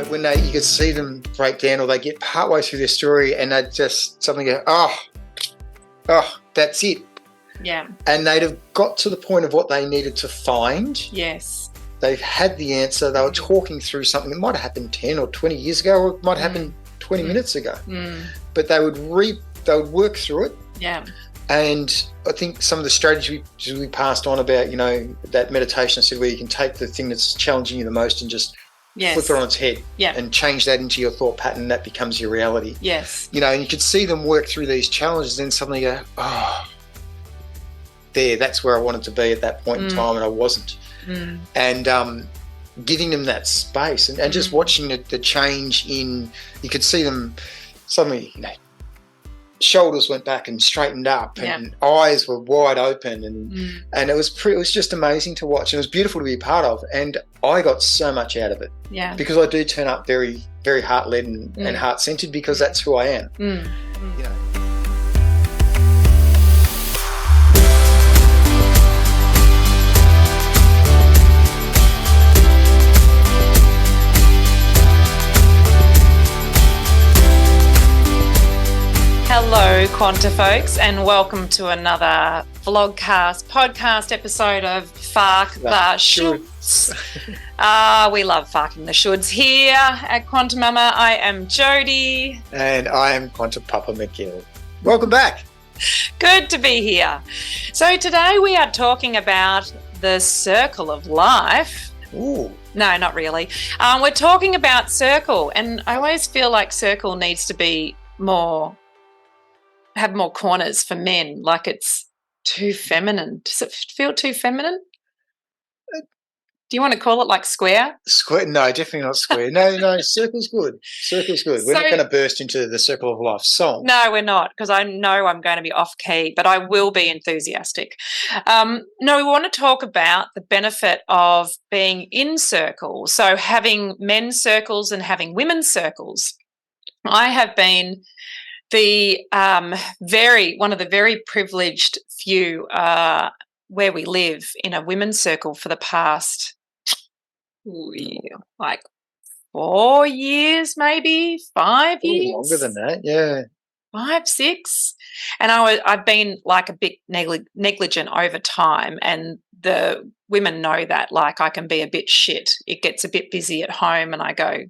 when you could see them break down or they get partway through their story and they'd just suddenly go, oh, that's it. Yeah. And they'd have got to the point of what they needed to find. Yes. They've had the answer. They were talking through something that might have happened 10 or 20 years ago, or it might have happened 20 minutes ago. But they would work through it. Yeah. And I think some of the strategies we passed on about, that meditation, I said, where you can take the thing that's challenging you the most and just flip it on its head and change that into your thought pattern. That becomes your reality. Yes. And you could see them work through these challenges and then suddenly go, that's where I wanted to be at that point in time, and I wasn't. And giving them that space and just watching the change in, you could see them suddenly, shoulders went back and straightened up and eyes were wide open and it was just amazing to watch. It was beautiful to be a part of, and I got so much out of it. Yeah. Because I do turn up very, very heart-led and heart-centered because that's who I am. Hello, Quanta folks, and welcome to another podcast episode of Fark the Shoulds. We love farking the shoulds here at QuantiMama. I am Jodi. And I am QuantiPapa McGill. Welcome back. Good to be here. So today we are talking about the circle of life. Ooh. No, not really. We're talking about circle, and I always feel like circle needs to be have more corners for men, like it's too feminine. Does it feel too feminine? Do you want to call it like square? Square? No, definitely not square. No, circle's good. Circle's good. We're not going to burst into the circle of life song. No, we're not, because I know I'm going to be off key, but I will be enthusiastic. No, we want to talk about the benefit of being in circles. So having men's circles and having women's circles. I have been one of the very privileged few where we live in a women's circle for the past 4 years, maybe 5 years. Longer than that, yeah. 5, 6. And I've been like a bit negligent over time, and the women know that, like, I can be a bit shit. It gets a bit busy at home and I go,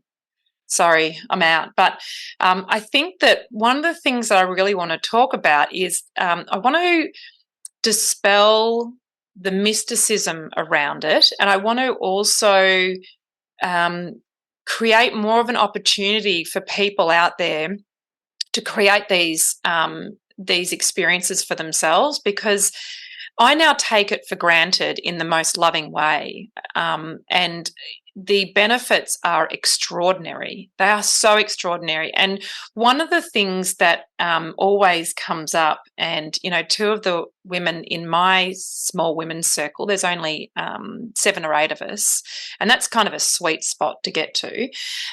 sorry, I'm out. But I think that one of the things that I really want to talk about is I want to dispel the mysticism around it, and I want to also create more of an opportunity for people out there to create these experiences for themselves, because I now take it for granted in the most loving way, and the benefits are extraordinary. They are so extraordinary. And one of the things that always comes up, and, two of the women in my small women's circle, there's only 7 or 8 of us, and that's kind of a sweet spot to get to.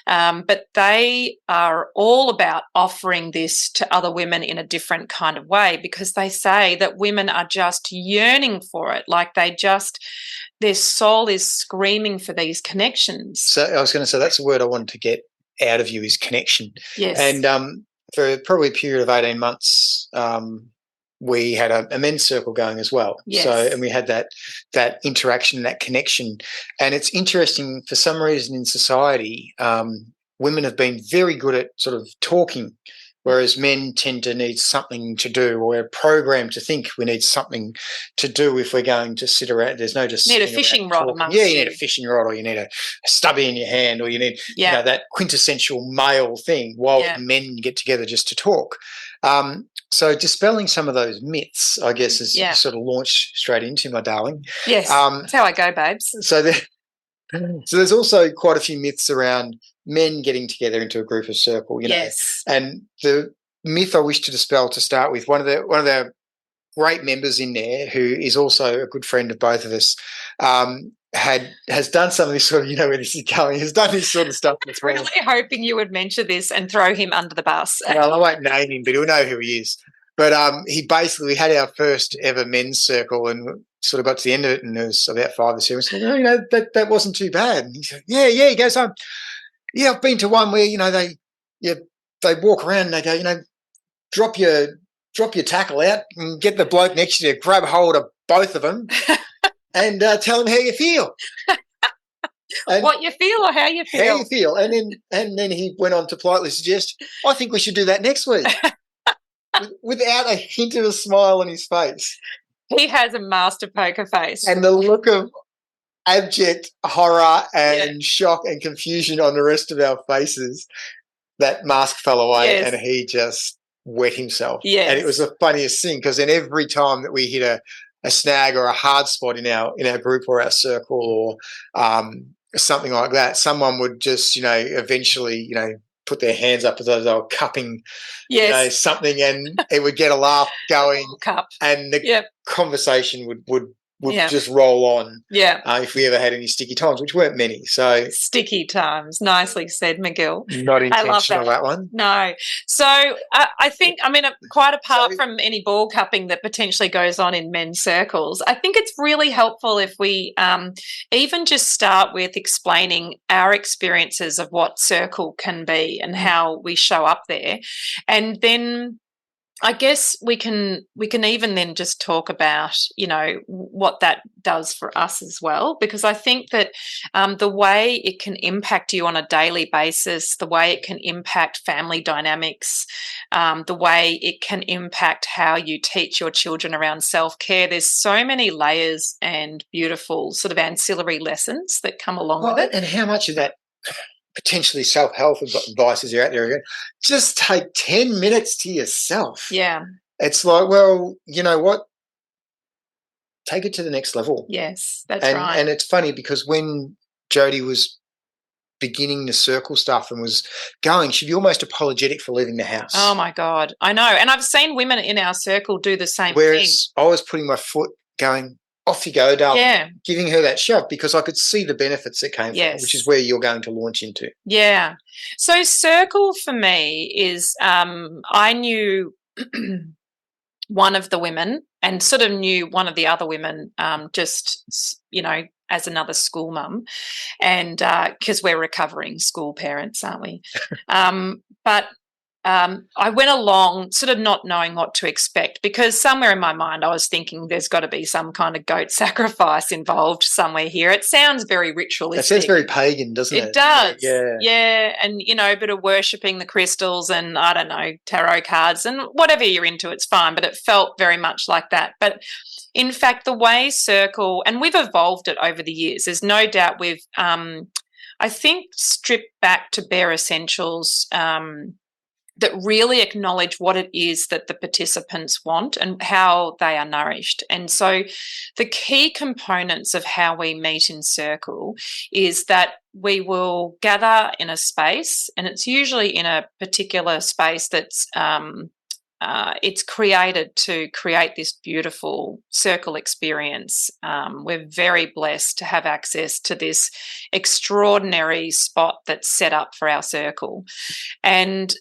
But they are all about offering this to other women in a different kind of way, because they say that women are just yearning for it. Like their soul is screaming for these connections. So I was going to say, that's a word I wanted to get out of you, is connection. Yes. And for probably a period of 18 months, we had a men's circle going as well. Yes. And we had that interaction, that connection. And it's interesting, for some reason in society, women have been very good at sort of talking, whereas men tend to need something to do, or we're programmed to think we need something to do if we're going to sit around. There's no just... You need a fishing rod amongst you need a fishing rod, or you need a stubby in your hand, or you need that quintessential male thing, while men get together just to talk. So dispelling some of those myths, I guess, is sort of launched straight into, my darling. Yes, that's how I go, babes. So there's also quite a few myths around men getting together into a group of circle, Yes. And the myth I wish to dispel to start with, one of the great members in there, who is also a good friend of both of us, has done some of this sort of, where this is going, has done this sort of stuff. I was really hoping you would mention this and throw him under the bus. Well, I won't name him, but he'll know who he is. But he basically had our first ever men's circle, and sort of got to the end of it, and there was about 5 or 7. So, that wasn't too bad. And he said, yeah. He goes, Yeah, I've been to one where, they walk around and they go, drop your tackle out and get the bloke next to you to grab hold of both of them and tell them how you feel. And what you feel or how you feel? How you feel. And then he went on to politely suggest, I think we should do that next week. Without a hint of a smile on his face. He has a master poker face. And the look of abject horror and shock and confusion on the rest of our faces, that mask fell away and he just wet himself. Yes. And it was the funniest thing because then every time that we hit a snag or a hard spot in our group or our circle or something like that, someone would just, eventually, put their hands up as though they were cupping something, and it would get a laugh going, and the conversation would just roll on. Yeah. If we ever had any sticky times, which weren't many. So sticky times, nicely said, McGill. Not intentional, that one. No. So I think, quite apart from any ball cupping that potentially goes on in men's circles, I think it's really helpful if we even just start with explaining our experiences of what circle can be and how we show up there, and then I guess we can even then just talk about, what that does for us as well, because I think that the way it can impact you on a daily basis, the way it can impact family dynamics, the way it can impact how you teach your children around self-care. There's so many layers and beautiful sort of ancillary lessons that come along with it. And how much of that potentially self-help advice is out there again? Just take 10 minutes to yourself. Yeah. It's like, well, you know what? Take it to the next level. Yes, that's right. And it's funny because when Jodi was beginning the circle stuff and was going, she'd be almost apologetic for leaving the house. Oh, my God. I know. And I've seen women in our circle do the same thing. Whereas I was putting my foot going, off you go, darling. Yeah. Giving her that shove because I could see the benefits that came from it, which is where you're going to launch into. Yeah. So circle for me is I knew one of the women and sort of knew one of the other women just, as another school mum, and because we're recovering school parents, aren't we? But I went along sort of not knowing what to expect because somewhere in my mind I was thinking there's got to be some kind of goat sacrifice involved somewhere here. It sounds very ritualistic. It sounds very pagan, doesn't it? It does. Yeah. Yeah. And, a bit of worshipping the crystals and, I don't know, tarot cards and whatever you're into, it's fine. But it felt very much like that. But in fact, the way circle, and we've evolved it over the years, there's no doubt we've, I think, stripped back to bare essentials that really acknowledge what it is that the participants want and how they are nourished. And so the key components of how we meet in circle is that we will gather in a space, and it's usually in a particular space that's it's created to create this beautiful circle experience. We're very blessed to have access to this extraordinary spot that's set up for our circle. And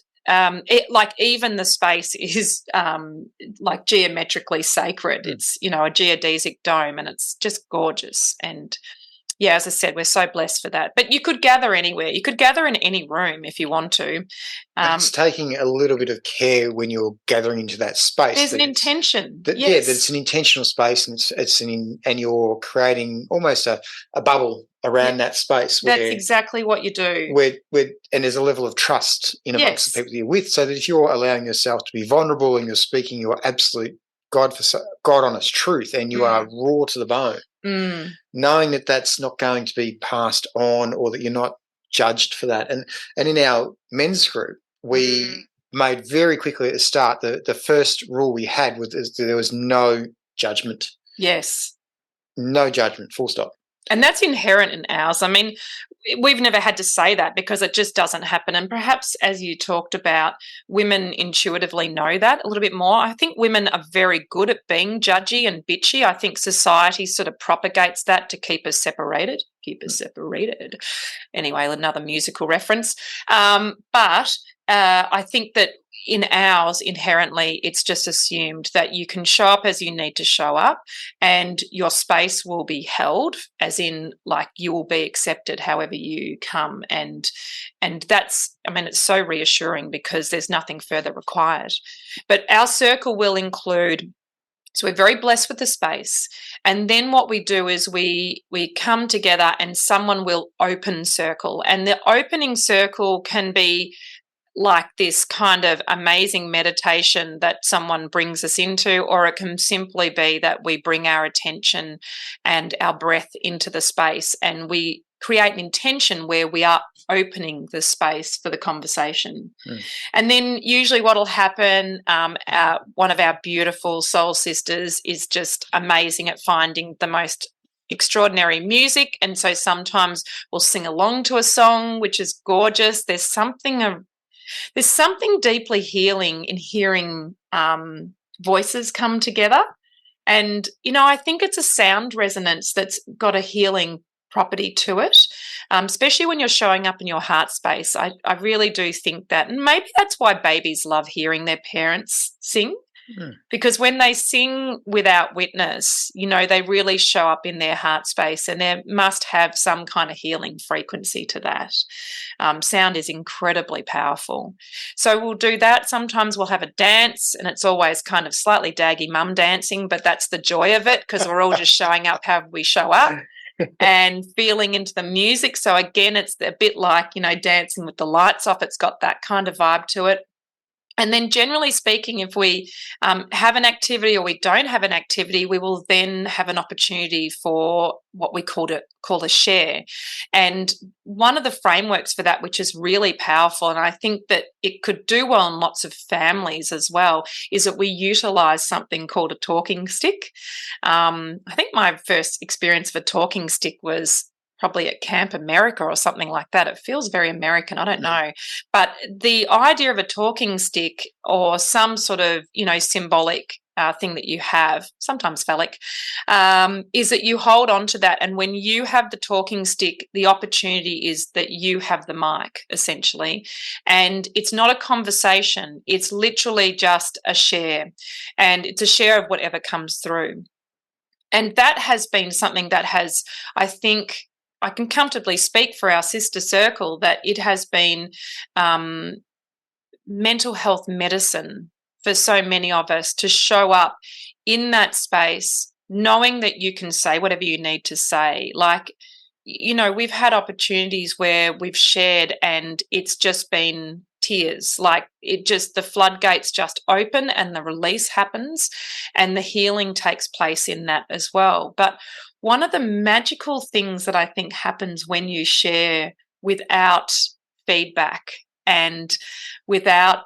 even the space is like geometrically sacred. It's a geodesic dome, and it's just gorgeous. And yeah, as I said, we're so blessed for that. But you could gather anywhere. You could gather in any room if you want to. It's taking a little bit of care when you're gathering into that space. There's an intention. Yeah, that it's an intentional space, and and you're creating almost a bubble around that space. That's exactly what you do. And there's a level of trust in amongst the people you're with, so that if you're allowing yourself to be vulnerable and you're speaking your absolute God honest truth, and you are raw to the bone, knowing that that's not going to be passed on, or that you're not judged for that. And in our men's group, we made very quickly at the start, the first rule we had was there was no judgment. Yes. No judgment, full stop. And that's inherent in ours. I mean, we've never had to say that because it just doesn't happen. And perhaps, as you talked about, women intuitively know that a little bit more. I think women are very good at being judgy and bitchy. I think society sort of propagates that to keep us separated. Anyway, another musical reference. But I think that in ours, inherently, it's just assumed that you can show up as you need to show up, and your space will be held, as in, like, you will be accepted however you come. And that's, I mean, it's so reassuring because there's nothing further required. But our circle will include, so we're very blessed with the space. And then what we do is we come together and someone will open circle. And the opening circle can be like this kind of amazing meditation that someone brings us into, or it can simply be that we bring our attention and our breath into the space and we create an intention where we are opening the space for the conversation. And then usually what will happen, one of our beautiful soul sisters is just amazing at finding the most extraordinary music, and so sometimes we'll sing along to a song, which is gorgeous. There's something deeply healing in hearing voices come together. And, I think it's a sound resonance that's got a healing property to it, especially when you're showing up in your heart space. I really do think that, and maybe that's why babies love hearing their parents sing, because when they sing without witness, they really show up in their heart space, and there must have some kind of healing frequency to that. Sound is incredibly powerful. So we'll do that. Sometimes we'll have a dance, and it's always kind of slightly daggy mum dancing, but that's the joy of it, because we're all just showing up how we show up and feeling into the music. So again, it's a bit like, dancing with the lights off. It's got that kind of vibe to it. And then generally speaking, if we have an activity or we don't have an activity, we will then have an opportunity for what we call a share. And one of the frameworks for that, which is really powerful, and I think that it could do well in lots of families as well, is that we utilise something called a talking stick. I think my first experience of a talking stick was probably at Camp America or something like that. It feels very American. I don't know. But the idea of a talking stick or some sort of, symbolic thing that you have, sometimes phallic, is that you hold on to that. And when you have the talking stick, the opportunity is that you have the mic, essentially. And it's not a conversation. It's literally just a share. And it's a share of whatever comes through. And that has been something that has, I think, I can comfortably speak for our sister circle, that it has been mental health medicine for so many of us to show up in that space, knowing that you can say whatever you need to say. Like, we've had opportunities where we've shared and it's just been tears. Like, the floodgates just open and the release happens and the healing takes place in that as well. But one of the magical things that I think happens when you share without feedback and without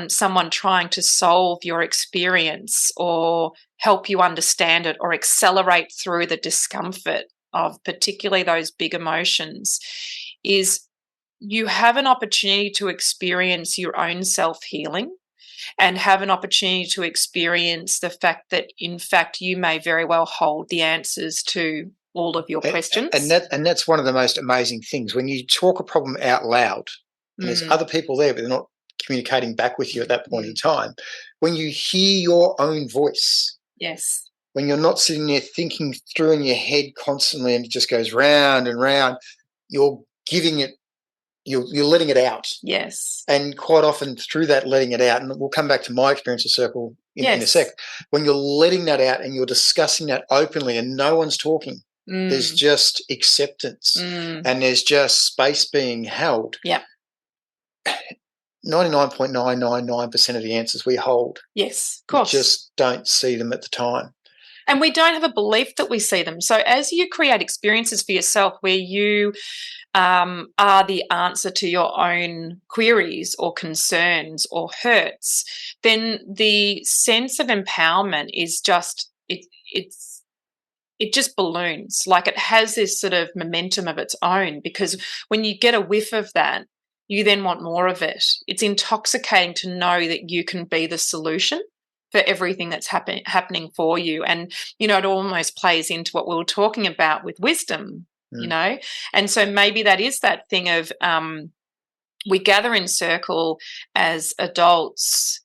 someone trying to solve your experience or help you understand it or accelerate through the discomfort of particularly those big emotions, is you have an opportunity to experience your own self-healing and have an opportunity to experience the fact that, in fact, you may very well hold the answers to all of your questions. And that's one of the most amazing things. When you talk a problem out loud, and there's other people there, but they're not communicating back with you at that point in time, when you hear your own voice, yes, when you're not sitting there thinking through in your head constantly and it just goes round and round, you're giving it, you're letting it out. Yes. And quite often through that letting it out, and we'll come back to my experience of circle in a sec, when you're letting that out and you're discussing that openly and no one's talking, there's just acceptance and there's just space being held. Yeah. 99.999% of the answers we hold. Yes, of course. We just don't see them at the time. And we don't have a belief that we see them. So as you create experiences for yourself where you are the answer to your own queries or concerns or hurts, then the sense of empowerment is just, it just balloons. Like, it has this sort of momentum of its own, because when you get a whiff of that, you then want more of it. It's intoxicating to know that you can be the solution for everything that's happening for you. And, it almost plays into what we were talking about with wisdom, and so maybe that is that thing of we gather in circle as adults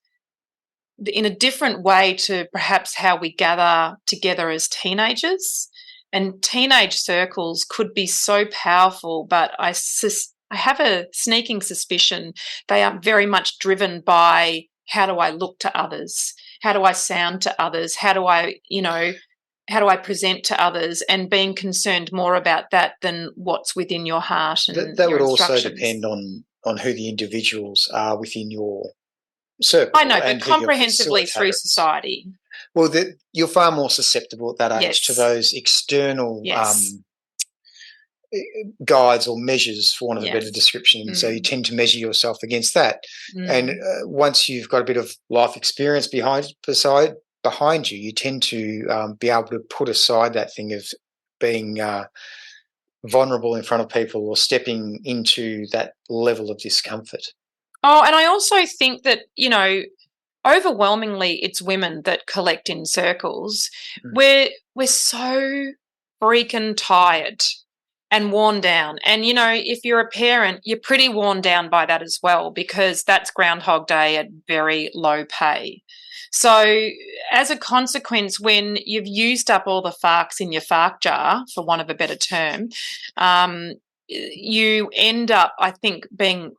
in a different way to perhaps how we gather together as teenagers. And teenage circles could be so powerful, but I have a sneaking suspicion they are very much driven by, how do I look to others? How do I sound to others? How do I present to others, and being concerned more about that than what's within your heart and that your would also instructions. depend on who the individuals are within your circle. I know, but comprehensively through society. Well, you're far more susceptible at that age Yes. to those external Yes. guides or measures, for want of Yes. a better description. So you tend to measure yourself against that. And once you've got a bit of life experience behind you, you tend to be able to put aside that thing of being vulnerable in front of people or stepping into that level of discomfort. Oh, and I also think that, overwhelmingly it's women that collect in circles. We're so freaking tired and worn down. And, if you're a parent, you're pretty worn down by that as well, because that's Groundhog Day at very low pay. So as a consequence, when you've used up all the farks in your fark jar, for want of a better term, you end up, I think, being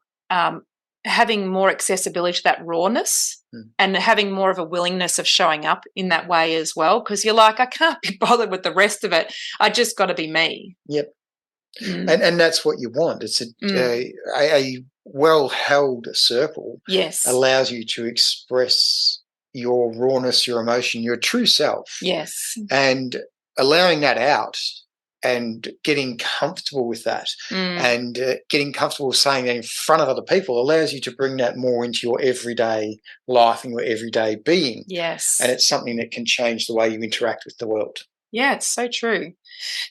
having more accessibility to that rawness and having more of a willingness of showing up in that way as well, because you're like, I can't be bothered with the rest of it. I just got to be me. Yep. And that's what you want. It's a well-held circle. Yes. Allows you to express your rawness, your emotion, your true self. Yes. And allowing that out and getting comfortable with that and getting comfortable saying that in front of other people allows you to bring that more into your everyday life and your everyday being. Yes. And it's something that can change the way you interact with the world. Yeah, it's so true.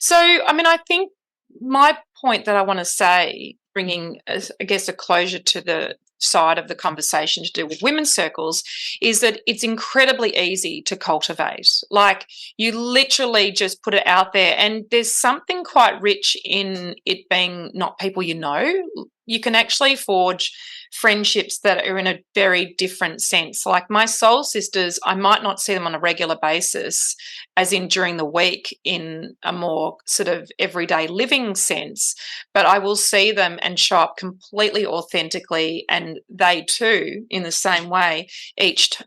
So, I think my point that I want to say, bringing, I guess, a closure to the side of the conversation to do with women's circles, is that it's incredibly easy to cultivate. Like, you literally just put it out there, and there's something quite rich in it being not people you know. You can actually forge friendships that are in a very different sense. Like my soul sisters, I might not see them on a regular basis, as in during the week in a more sort of everyday living sense, but I will see them and show up completely authentically, and they too in the same way each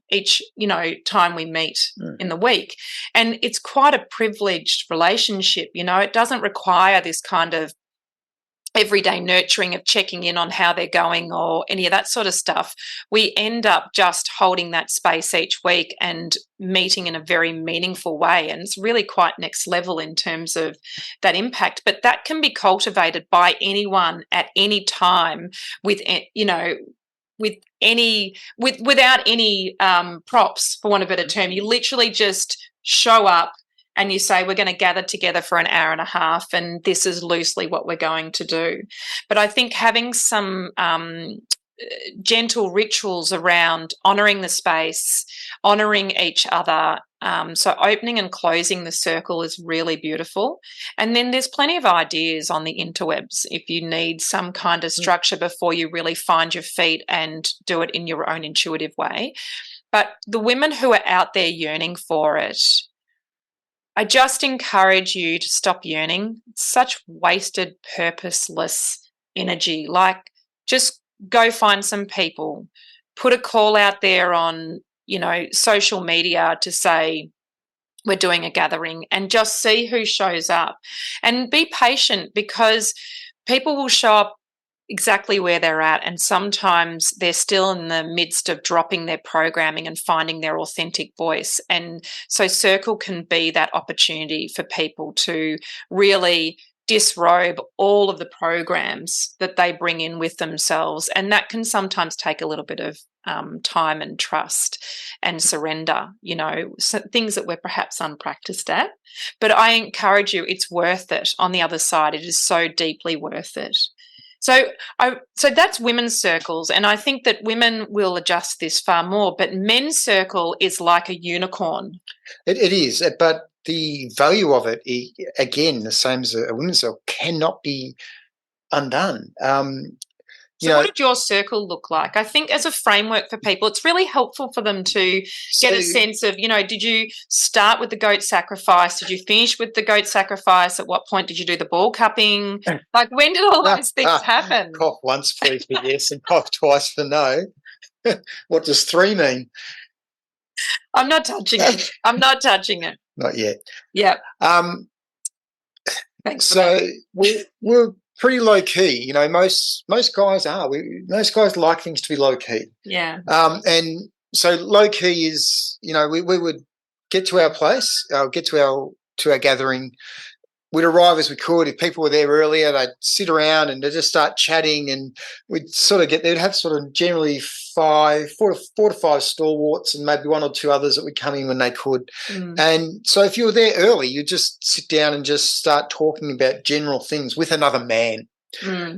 time we meet in the week. And it's quite a privileged relationship. It doesn't require this kind of everyday nurturing of checking in on how they're going or any of that sort of stuff. We end up just holding that space each week and meeting in a very meaningful way. And it's really quite next level in terms of that impact. But that can be cultivated by anyone at any time without any props, for want of a better term. You literally just show up and you say, we're going to gather together for an hour and a half, and this is loosely what we're going to do. But I think having some gentle rituals around honouring the space, honouring each other, so opening and closing the circle is really beautiful. And then there's plenty of ideas on the interwebs if you need some kind of structure before you really find your feet and do it in your own intuitive way. But the women who are out there yearning for it, I just encourage you to stop yearning. It's such wasted, purposeless energy. Like, just go find some people, put a call out there on, social media to say, we're doing a gathering, and just see who shows up. And be patient, because people will show up exactly where they're at, and sometimes they're still in the midst of dropping their programming and finding their authentic voice. And so circle can be that opportunity for people to really disrobe all of the programs that they bring in with themselves, and that can sometimes take a little bit of time and trust and surrender, so things that we're perhaps unpracticed at. But I encourage you, it's worth it. On the other side, it is so deeply worth it. So that's women's circles, and I think that women will adjust this far more, but men's circle is like a unicorn. It is, but the value of it, again, the same as a women's circle, cannot be undone. So what did your circle look like? I think as a framework for people, it's really helpful for them to get a sense of, did you start with the goat sacrifice? Did you finish with the goat sacrifice? At what point did you do the ball cupping? Like, when did all those things happen? Cough once, please, for yes, and cough twice for no. What does 3 mean? I'm not touching it. I'm not touching it. Not yet. Yeah. Thanks. So we're pretty low key. Most guys are. Most guys like things to be low key. Yeah. And so low key is, we would get to our place, get to our gathering. We'd arrive as we could. If people were there earlier, they'd sit around and they'd just start chatting, and we'd sort of they'd have sort of generally 4 to 5 stalwarts and maybe 1 or 2 others that would come in when they could. And so if you were there early, you'd just sit down and just start talking about general things with another man.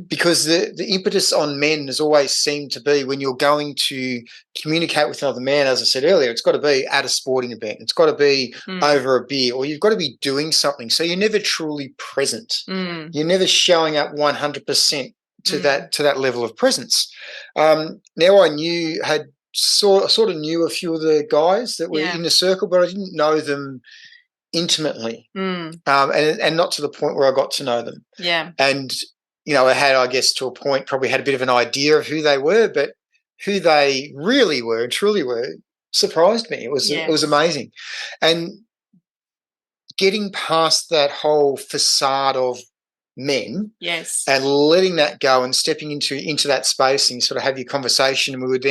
Because the impetus on men has always seemed to be, when you're going to communicate with another man, as I said earlier, it's got to be at a sporting event. It's got to be over a beer, or you've got to be doing something. So you're never truly present. You're never showing up 100% to that level of presence. Now I had sort of knew a few of the guys that were in the circle, but I didn't know them intimately, and not to the point where I got to know them. Yeah. And I had, I guess, to a point, probably had a bit of an idea of who they were, but who they really were and truly were surprised me. It was amazing. And getting past that whole facade of men, and letting that go and stepping into that space, and you sort of have your conversation, and we would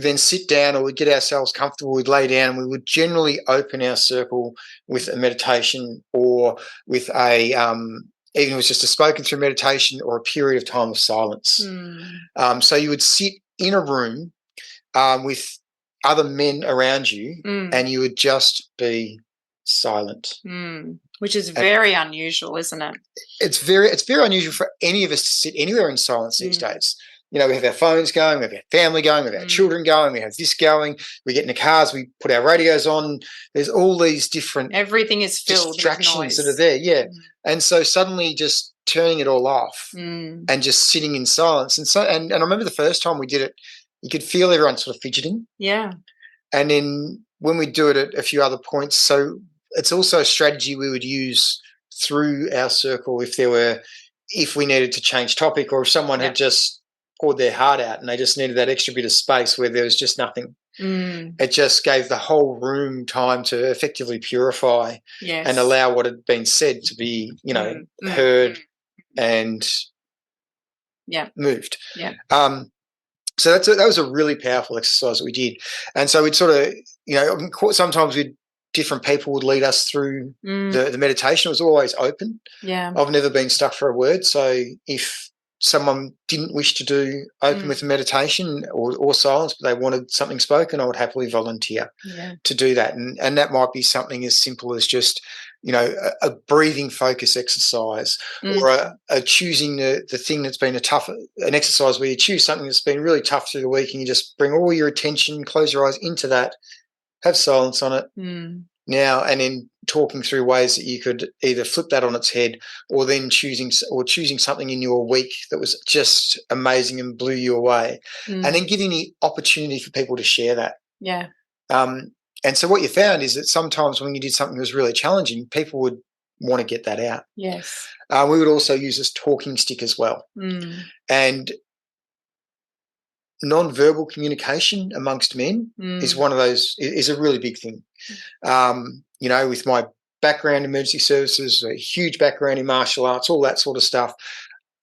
then sit down, or we'd get ourselves comfortable, we'd lay down, and we would generally open our circle with a meditation, or with a even if it was just a spoken through meditation, or a period of time of silence. So you would sit in a room with other men around you, and you would just be silent. Which is very unusual, isn't it? It's very unusual for any of us to sit anywhere in silence these days. We have our phones going, we have our family going, we have our children going, we have this going, we get in the cars, we put our radios on. There's all these different everything is filled distractions that are there, And so suddenly just turning it all off and just sitting in silence. And I remember the first time we did it, you could feel everyone sort of fidgeting. Yeah. And then when we do it at a few other points, so it's also a strategy we would use through our circle if we needed to change topic, or if someone had just poured their heart out and they just needed that extra bit of space where there was just nothing. It just gave the whole room time to effectively purify and allow what had been said to be, heard and moved. Yeah. So that was a really powerful exercise that we did. And so we'd sort of, sometimes different people would lead us through the meditation. It was always open. Yeah. I've never been stuck for a word. So if someone didn't wish to do open with a meditation or silence, but they wanted something spoken, I would happily volunteer to do that. And that might be something as simple as just, a breathing focus exercise, or a choosing the thing that's been an exercise where you choose something that's been really tough through the week, and you just bring all your attention, close your eyes into that, have silence on it now, and then talking through ways that you could either flip that on its head, or then choosing something in your week that was just amazing and blew you away, and then giving the opportunity for people to share that. Yeah. And so what you found is that sometimes when you did something that was really challenging, people would want to get that out. Yes. We would also use this talking stick as well. And non-verbal communication amongst men is one of those, is a really big thing. With my background in emergency services, a huge background in martial arts, all that sort of stuff,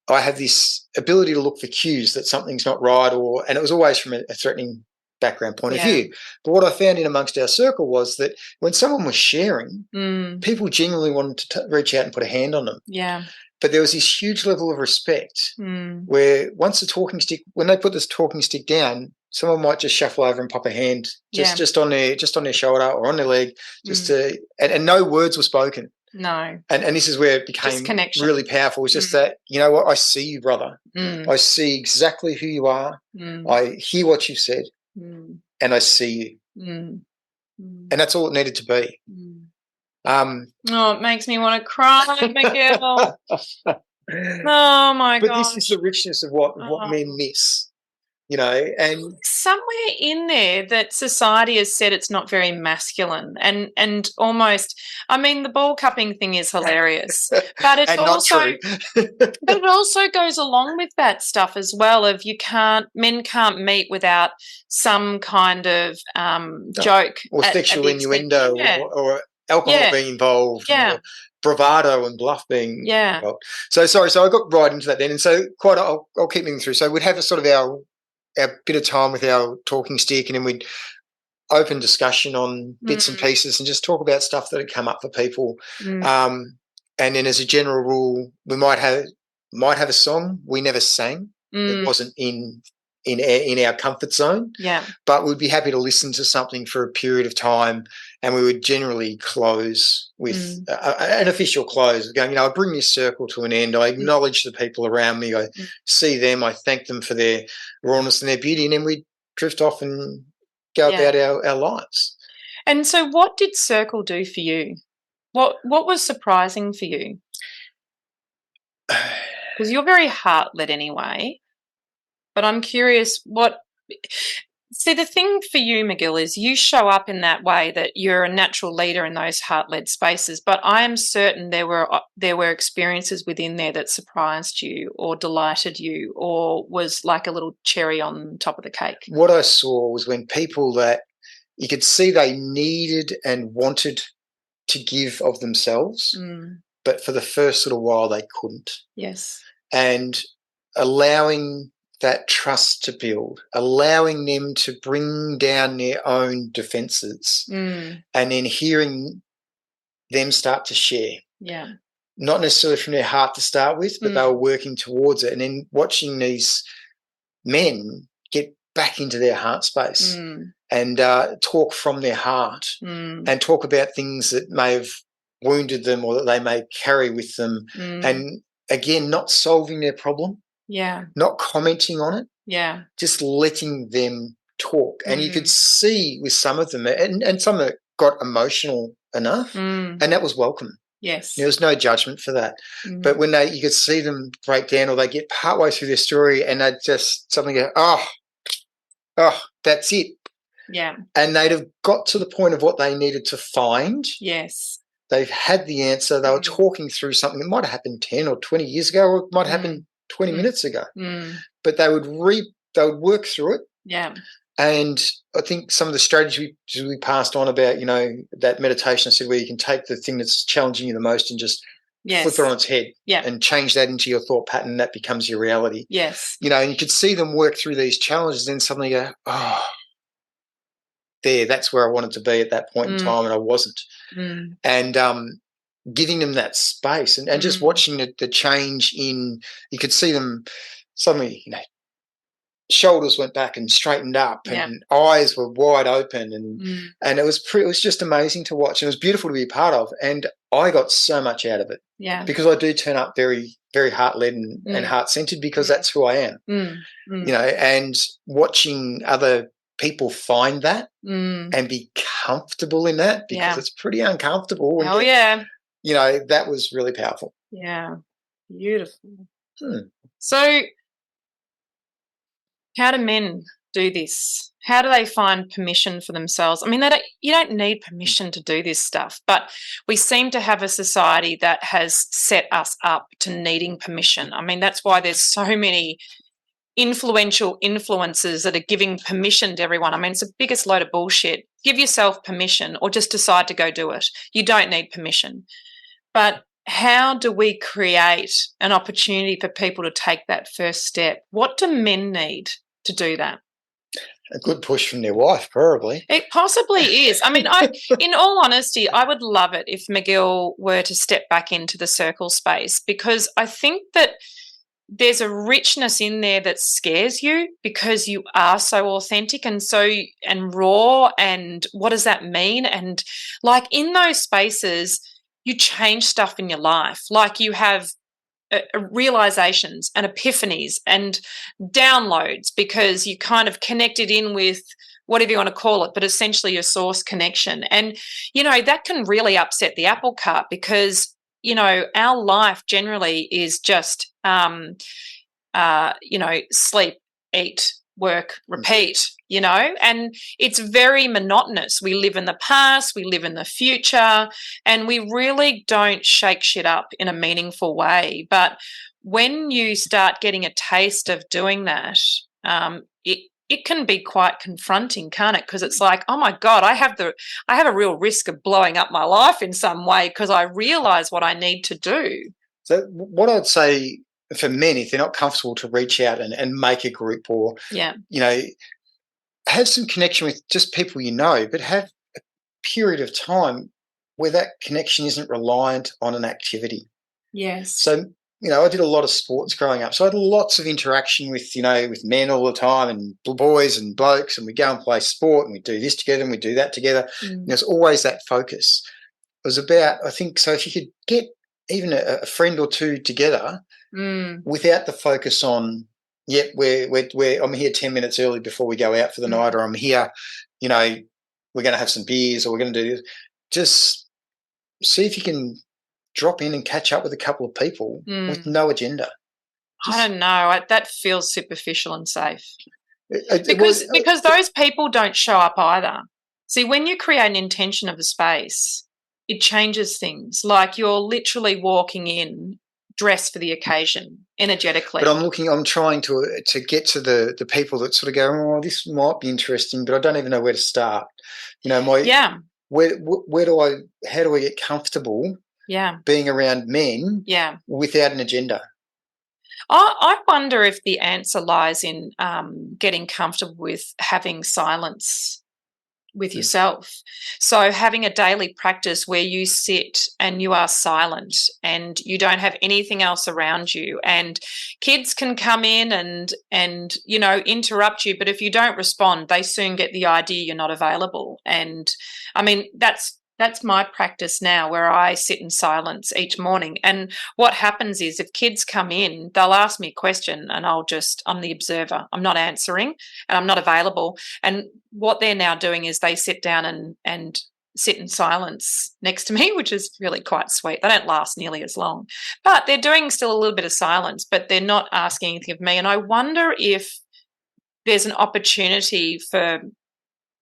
I have this ability to look for cues that something's not right, and it was always from a threatening background point of view. But what I found in amongst our circle was that when someone was sharing, people genuinely wanted to reach out and put a hand on them. Yeah. But there was this huge level of respect where when they put this talking stick down, someone might just shuffle over and pop a hand just on their shoulder or on their leg, and no words were spoken. No. And this is where it became really powerful. It's just that, you know what, I see you, brother. I see exactly who you are. I hear what you've said, and I see you. And that's all it needed to be. It makes me want to cry, McGill. Oh my But gosh. this is the richness of what men miss, and somewhere in there that society has said it's not very masculine and almost, I mean, the ball cupping thing is hilarious, but it's and not also true. but it also goes along with that stuff as well of men can't meet without some kind of joke or at sexual the expense. innuendo, Yeah, or alcohol yeah, being involved, yeah, or bravado and bluff being yeah. involved. So sorry, so I got right into that then, and so I'll keep moving through. So we'd have a sort of our bit of time with our talking stick, and then we'd open discussion on bits and pieces and just talk about stuff that had come up for people. And then as a general rule, we might have a song. We never sang. It wasn't in our comfort zone. Yeah. But we'd be happy to listen to something for a period of time, and we would generally close with an official close, going, I bring this circle to an end. I acknowledge the people around me. I see them. I thank them for their rawness and their beauty, and then we drift off and go about our lives. And so what did Circle do for you? What was surprising for you? Because you're very heart-led anyway, but I'm curious see, the thing for you, McGill, is you show up in that way that you're a natural leader in those heart-led spaces, but I am certain there were experiences within there that surprised you or delighted you or was like a little cherry on top of the cake. What I saw was when people that you could see they needed and wanted to give of themselves, but for the first little while they couldn't. Yes. And allowing that trust to build, allowing them to bring down their own defenses, and then hearing them start to share. Yeah. Not necessarily from their heart to start with, but they were working towards it. And then watching these men get back into their heart space and talk from their heart and talk about things that may have wounded them or that they may carry with them. And again, not solving their problem. Yeah. Not commenting on it. Yeah. Just letting them talk. And you could see with some of them, and some that got emotional enough, and that was welcome. Yes. There was no judgment for that. But when you could see them break down or they get partway through their story and they'd just suddenly go, oh, that's it. Yeah. And they'd have got to the point of what they needed to find. Yes. They've had the answer. They were talking through something that might have happened 10 or 20 years ago, or it might have happened 20 minutes ago. But they would work through it. Yeah. And I think some of the strategies we passed on about, that meditation I said, where you can take the thing that's challenging you the most and just flip it on its head and change that into your thought pattern, that becomes your reality. Yes. And you could see them work through these challenges and then suddenly go, that's where I wanted to be at that point in time, and I wasn't. And giving them that space and just watching the change in, you could see them suddenly, shoulders went back and straightened up and eyes were wide open and it was just amazing to watch. It was beautiful to be a part of, and I got so much out of it. Yeah. Because I do turn up very, very heart-led and heart-centered because that's who I am. And watching other people find that and be comfortable in that, because it's pretty uncomfortable. That was really powerful. Yeah. Beautiful. So how do men do this? How do they find permission for themselves? I mean, you don't need permission to do this stuff, but we seem to have a society that has set us up to needing permission. I mean, that's why there's so many influential influencers that are giving permission to everyone. I mean, it's the biggest load of bullshit. Give yourself permission or just decide to go do it. You don't need permission. But how do we create an opportunity for people to take that first step? What do men need to do that? A good push from their wife, probably. It possibly is. I mean, in all honesty, I would love it if McGill were to step back into the circle space, because I think that there's a richness in there that scares you because you are so authentic and raw. And what does that mean? And like in those spaces, you change stuff in your life. Like you have realizations and epiphanies and downloads because you kind of connected in with whatever you want to call it, but essentially your source connection. And, that can really upset the apple cart because our life generally is just, sleep, eat, work, repeat, and it's very monotonous. We live in the past, we live in the future, and we really don't shake shit up in a meaningful way. But when you start getting a taste of doing that, it can be quite confronting, can't it? Because it's like, oh my God, I have a real risk of blowing up my life in some way because I realise what I need to do. So what I'd say for men, if they're not comfortable to reach out and make a group or, have some connection with just people but have a period of time where that connection isn't reliant on an activity. Yes. So, I did a lot of sports growing up. So I had lots of interaction with, with men all the time and boys and blokes, and we go and play sport and we do this together and we do that together. There's always that focus. It was about, I think, so if you could get even a friend or two together without the focus on, I'm here 10 minutes early before we go out for the night, or I'm here, we're going to have some beers, or we're going to do this. Just see if you can drop in and catch up with a couple of people with no agenda. I don't know. That feels superficial and safe. Because those people don't show up either. See, when you create an intention of a space, it changes things. Like you're literally walking in dressed for the occasion, energetically. But I'm trying to get to the people that sort of go, oh, this might be interesting, but I don't even know where to start. Where how do I get comfortable being around men without an agenda? I wonder if the answer lies in getting comfortable with having silence with yourself. So having a daily practice where you sit and you are silent and you don't have anything else around you, and kids can come in and interrupt you, but if you don't respond, they soon get the idea you're not available. And I mean, that's my practice now, where I sit in silence each morning. And what happens is if kids come in, they'll ask me a question and I'm the observer. I'm not answering and I'm not available. And what they're now doing is they sit down and sit in silence next to me, which is really quite sweet. They don't last nearly as long, but they're doing still a little bit of silence, but they're not asking anything of me. And I wonder if there's an opportunity for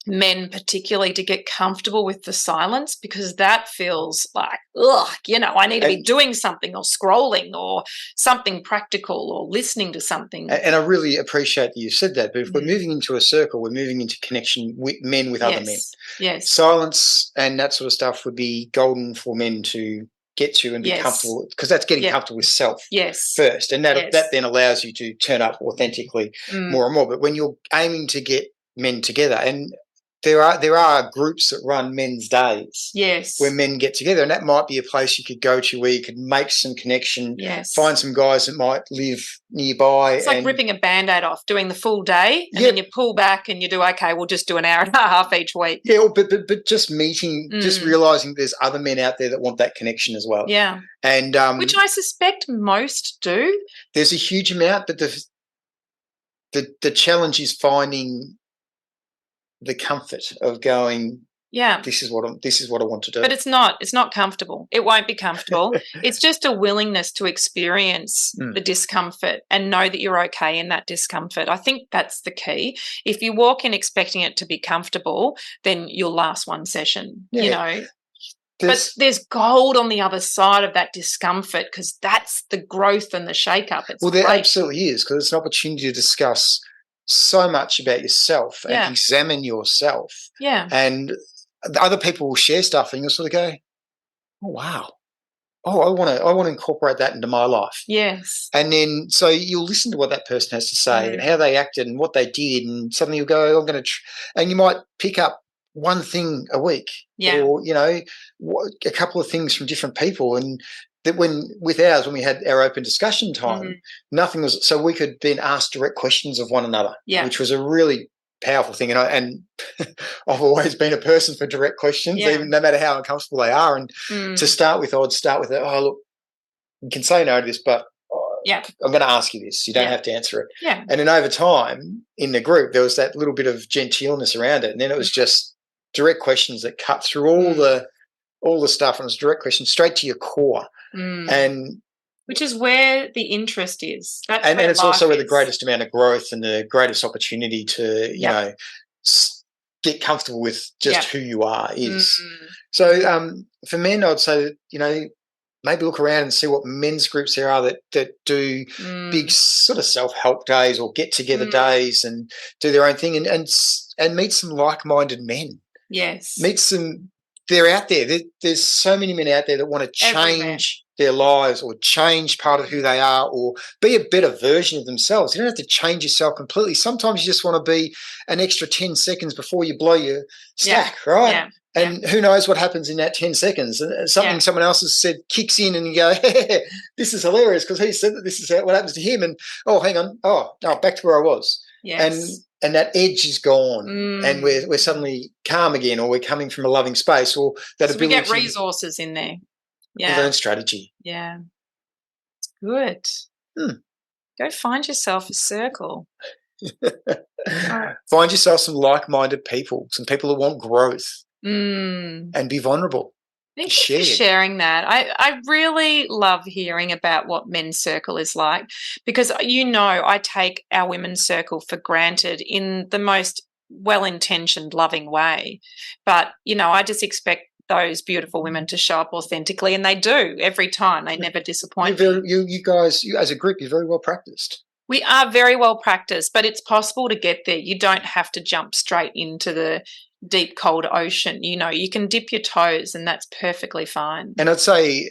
men particularly to get comfortable with the silence, because that feels like, I need to be doing something or scrolling or something practical or listening to something. And I really appreciate that you said that, but if we're moving into a circle, we're moving into connection with men with other men. Yes. Silence and that sort of stuff would be golden for men to get to and be comfortable, because that's getting comfortable with self first. And that then allows you to turn up authentically more and more. But when you're aiming to get men together, and there are groups that run men's days, where men get together, and that might be a place you could go to where you could make some connection, find some guys that might live nearby. It's like ripping a Band-Aid off, doing the full day, and then you pull back and you do, okay, we'll just do an hour and a half each week. Yeah, but just meeting, just realising there's other men out there that want that connection as well. Yeah. And which I suspect most do. There's a huge amount, but the challenge is finding the comfort of going, this is what I want to do. But it's not comfortable. It won't be comfortable. It's just a willingness to experience the discomfort and know that you're okay in that discomfort. I think that's the key. If you walk in expecting it to be comfortable, then you'll last one session, But there's gold on the other side of that discomfort, because that's the growth and the shake-up. There absolutely is, because it's an opportunity to discuss so much about yourself and examine yourself. Yeah. And the other people will share stuff and you'll sort of go, oh, wow. Oh, I want to incorporate that into my life. Yes. And then so you'll listen to what that person has to say and how they acted and what they did, and suddenly you'll go, I'm going to and you might pick up one thing a week or, a couple of things from different people. And that when we had our open discussion time, nothing was, so we could then ask direct questions of one another, which was a really powerful thing. And I've always been a person for direct questions, even no matter how uncomfortable they are. And to start with, I would start with, oh, look, you can say no to this, but I'm going to ask you this. You don't have to answer it. Yeah. And then over time in the group, there was that little bit of genteelness around it. And then it was just direct questions that cut through all the stuff, and it was direct questions straight to your core. And which is where the interest is. That's and it's also where the is. greatest amount of growth and the greatest opportunity to, you know, get comfortable with just who you are is. So for men, I'd say, you know, maybe look around and see what men's groups there are that do big sort of self-help days or get-together days and do their own thing and meet some like-minded men. Yes. Meet some – they're out there. There's so many men out there that want to change their lives or change part of who they are or be a better version of themselves. You don't have to change yourself completely. Sometimes you just want to be an extra 10 seconds before you blow your stack, right? Yeah. And who knows what happens in that 10 seconds. And something someone else has said kicks in and you go, hey, this is hilarious because he said that this is what happens to him. And, oh, hang on. Oh, no, back to where I was. Yes. And that edge is gone and we're suddenly calm again or we're coming from a loving space or that ability. We get resources in there. Yeah. Learn strategy. Yeah. It's good. Go find yourself a circle. Find yourself some like-minded people, some people who want growth and be vulnerable. Thank you for sharing that. I really love hearing about what men's circle is like because, you know, I take our women's circle for granted in the most well-intentioned, loving way. But, you know, I just expect those beautiful women to show up authentically, and they do every time. They never disappoint me. You guys, as a group, you're very well practiced. We are very well practiced, but it's possible to get there. You don't have to jump straight into the deep, cold ocean. You know, you can dip your toes and that's perfectly fine. And I'd say,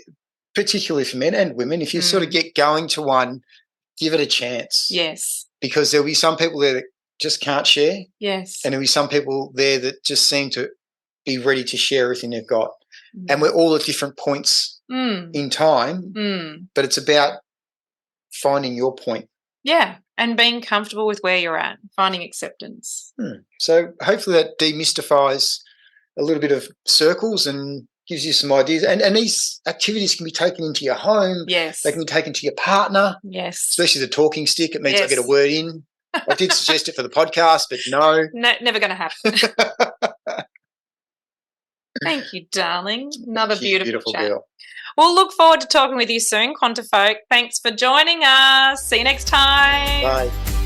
particularly for men and women, if you sort of get going to one, give it a chance. Yes. Because there'll be some people there that just can't share. Yes. And there'll be some people there that just seem to be ready to share everything they've got. And we're all at different points in time, but it's about finding your point. Yeah, and being comfortable with where you're at, finding acceptance. So hopefully that demystifies a little bit of circles and gives you some ideas. And these activities can be taken into your home. Yes. They can be taken to your partner. Yes. Especially the talking stick. It means I get a word in. I did suggest it for the podcast, but no. Never going to happen. Thank you, darling. Another beautiful chat. Girl. We'll look forward to talking with you soon, QuantiFolk. Thanks for joining us. See you next time. Bye.